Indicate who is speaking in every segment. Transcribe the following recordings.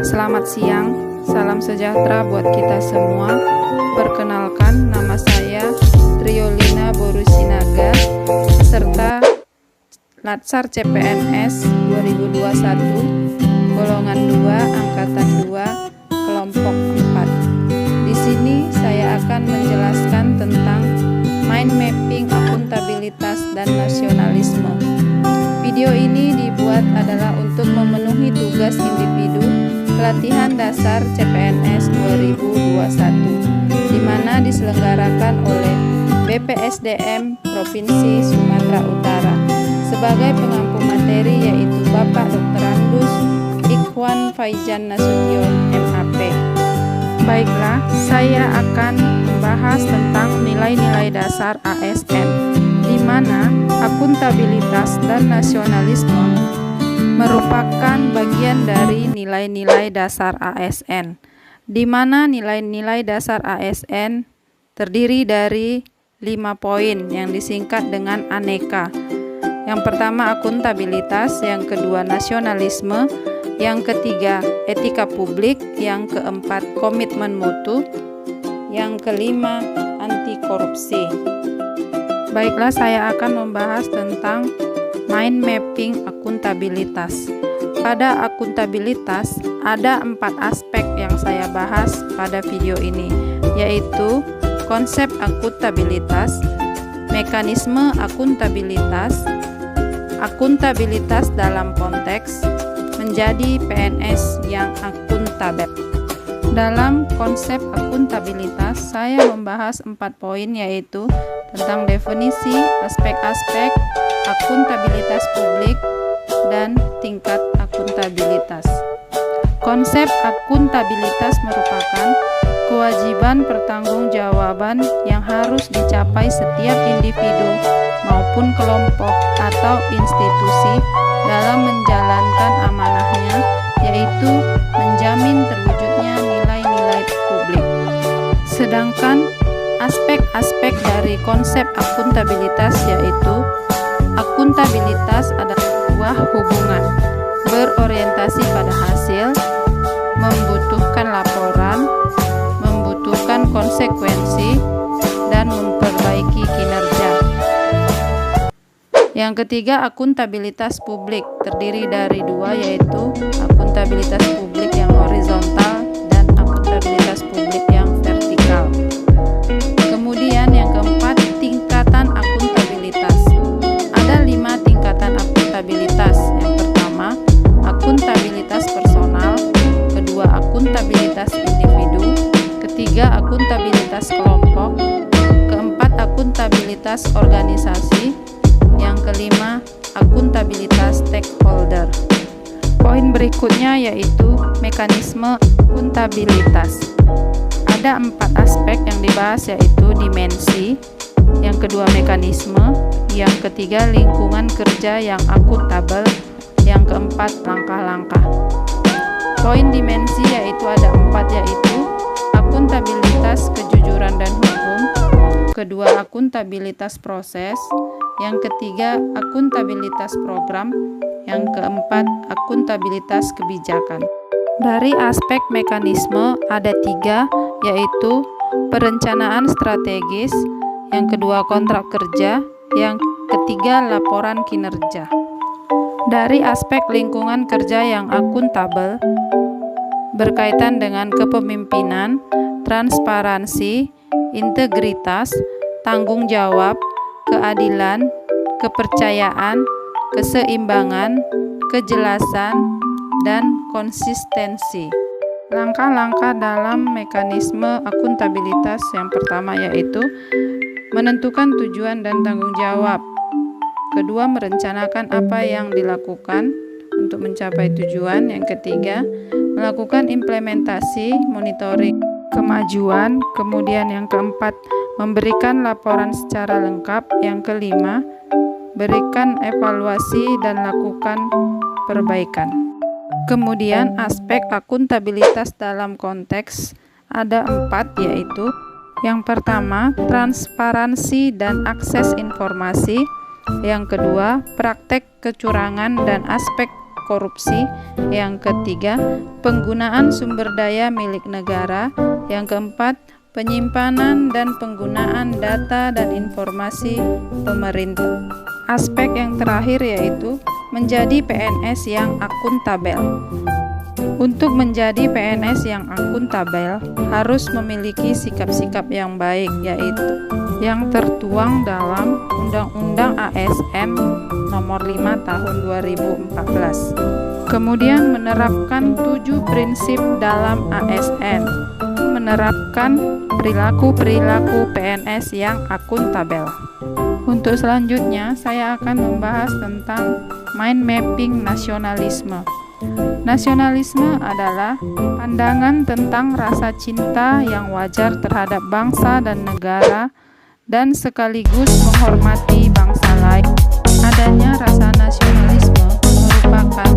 Speaker 1: Selamat siang, salam sejahtera buat kita semua. Perkenalkan, nama saya Triolina Borusinaga, peserta Latsar CPNS 2021, golongan 2, angkatan 2, kelompok 4. Di sini saya akan menjelaskan tentang mind mapping, akuntabilitas, dan nasionalisme. Video ini dibuat adalah untuk memenuhi tugas individu pelatihan dasar CPNS 2021, di mana diselenggarakan oleh BPSDM Provinsi Sumatera Utara. Sebagai pengampu materi yaitu Bapak Dr. Andus Ikhwan Faizan Nasution, MAP. Baiklah, saya akan membahas tentang nilai-nilai dasar ASN, di mana akuntabilitas dan nasionalisme merupakan bagian dari nilai-nilai dasar ASN, di mana nilai-nilai dasar ASN terdiri dari 5 poin yang disingkat dengan aneka. Yang pertama akuntabilitas, yang kedua nasionalisme, yang ketiga etika publik, yang keempat komitmen mutu, yang kelima anti korupsi. Baiklah, saya akan membahas tentang mind mapping akuntabilitas. Pada akuntabilitas ada 4 aspek yang saya bahas pada video ini, yaitu konsep akuntabilitas, mekanisme akuntabilitas, akuntabilitas dalam konteks menjadi PNS yang akuntabel. Dalam konsep akuntabilitas, saya membahas 4 poin, yaitu tentang definisi, aspek-aspek akuntabilitas publik, dan tingkat akuntabilitas. Konsep akuntabilitas merupakan kewajiban pertanggungjawaban yang harus dicapai setiap individu maupun kelompok atau institusi dalam menjalankan amanahnya, yaitu menjamin terwujudnya nilai-nilai publik. Sedangkan aspek-aspek dari konsep akuntabilitas yaitu akuntabilitas adalah sebuah hubungan berorientasi pada hasil, membutuhkan laporan, membutuhkan konsekuensi, dan memperbaiki kinerja. Yang ketiga, akuntabilitas publik terdiri dari 2, yaitu akuntabilitas publik yang horizontal dan akuntabilitas publik yang vertikal. Kemudian yang keempat, tingkatan akuntabilitas. Ada 5 tingkatan akuntabilitas. Yang pertama, akuntabilitas personal, kedua akuntabilitas individu, ketiga akuntabilitas kelompok, keempat akuntabilitas organisasi, yang kelima akuntabilitas stakeholder. Poin berikutnya yaitu mekanisme akuntabilitas. Ada 4 aspek yang dibahas, yaitu dimensi, yang kedua mekanisme, yang ketiga lingkungan kerja yang akuntabel, yang keempat langkah-langkah. Poin dimensi yaitu ada 4, yaitu akuntabilitas kejujuran dan hukum, kedua akuntabilitas proses, yang ketiga akuntabilitas program, yang keempat akuntabilitas kebijakan. Dari aspek mekanisme ada 3, yaitu perencanaan strategis, yang kedua kontrak kerja, yang ketiga laporan kinerja. Dari aspek lingkungan kerja yang akuntabel berkaitan dengan kepemimpinan, transparansi, integritas, tanggung jawab, keadilan, kepercayaan, keseimbangan, kejelasan, dan konsistensi. Langkah-langkah dalam mekanisme akuntabilitas yang pertama yaitu menentukan tujuan dan tanggung jawab. Kedua, merencanakan apa yang dilakukan untuk mencapai tujuan. Yang ketiga, melakukan implementasi, monitoring kemajuan. Kemudian yang keempat, memberikan laporan secara lengkap. Yang kelima, berikan evaluasi dan lakukan perbaikan. Kemudian aspek akuntabilitas dalam konteks ada 4, yaitu yang pertama, transparansi dan akses informasi. Yang kedua, praktek kecurangan dan aspek korupsi. Yang ketiga, penggunaan sumber daya milik negara. Yang keempat, penyimpanan dan penggunaan data dan informasi pemerintah. Aspek yang terakhir yaitu menjadi PNS yang akuntabel. Untuk menjadi PNS yang akuntabel harus memiliki sikap-sikap yang baik, yaitu yang tertuang dalam Undang-Undang ASN Nomor 5 Tahun 2014. Kemudian menerapkan 7 prinsip dalam ASN, menerapkan perilaku-perilaku PNS yang akuntabel. Untuk selanjutnya, saya akan membahas tentang mind mapping nasionalisme. Nasionalisme adalah pandangan tentang rasa cinta yang wajar terhadap bangsa dan negara dan sekaligus menghormati bangsa lain. Adanya rasa nasionalisme merupakan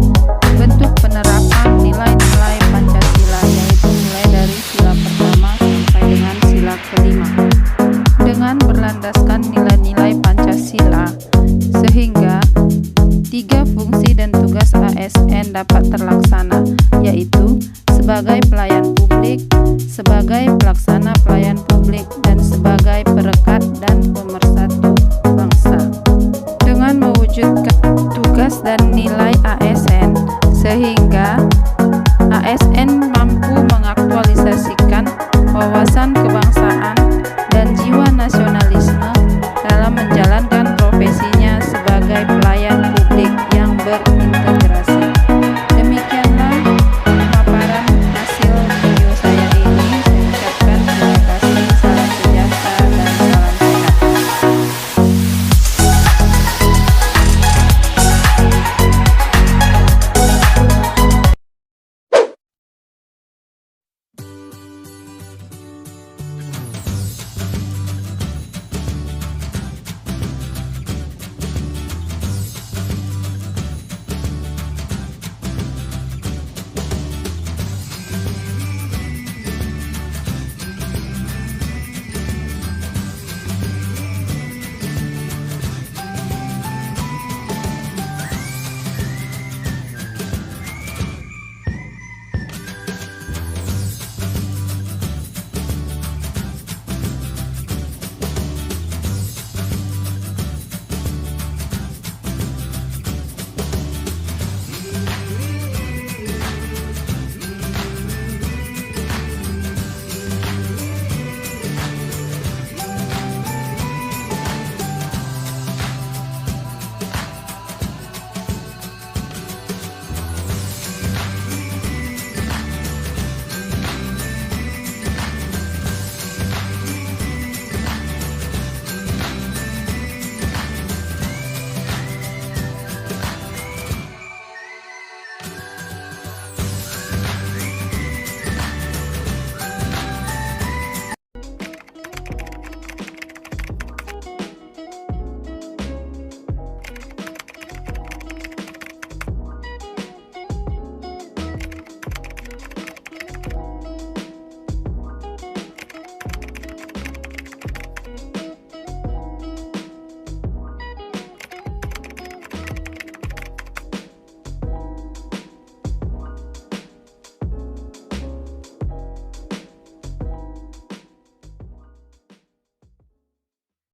Speaker 1: bentuk penerapan nilai-nilai Pancasila, yaitu mulai dari sila pertama sampai dengan sila kelima. Dengan berlandaskan nilai-nilai Pancasila, sehingga 3 fungsi dan tugas ASN dapat terlaksana, yaitu sebagai pelayan publik, sebagai pelaksana pelayan publik, dan sebagai perekat dan pemersatu bangsa. Dengan mewujudkan tugas dan nilai ASN, sehingga ASN mampu mengaktualisasikan wawasan kebangsaan